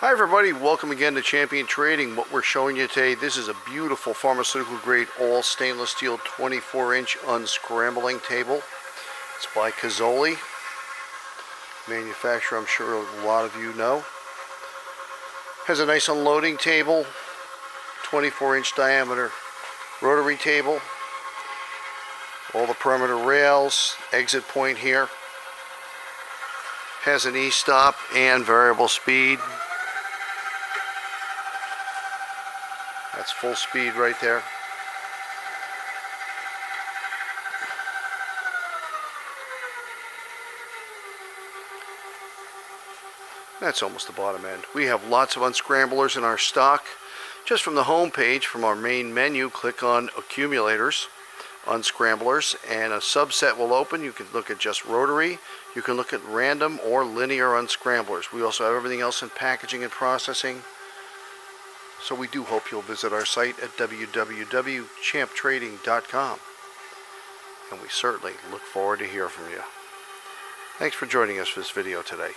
Hi everybody, welcome again to Champion Trading. What we're showing you today, this is a beautiful pharmaceutical grade all stainless steel 24-inch unscrambling table. It's by Cozzoli, manufacturer I'm sure a lot of you know. Has a nice unloading table, 24-inch diameter rotary table, all the perimeter rails, exit point here. Has an e-stop and variable speed. That's full speed right there. That's almost the bottom end. We have lots of unscramblers in our stock. Just from the home page, from our main menu, click on accumulators, unscramblers, and a subset will open. You can look at just rotary. You can look at random or linear unscramblers. We also have everything else in packaging and processing. So we do hope you'll visit our site at www.champtrading.com. And we certainly look forward to hearing from you. Thanks for joining us for this video today.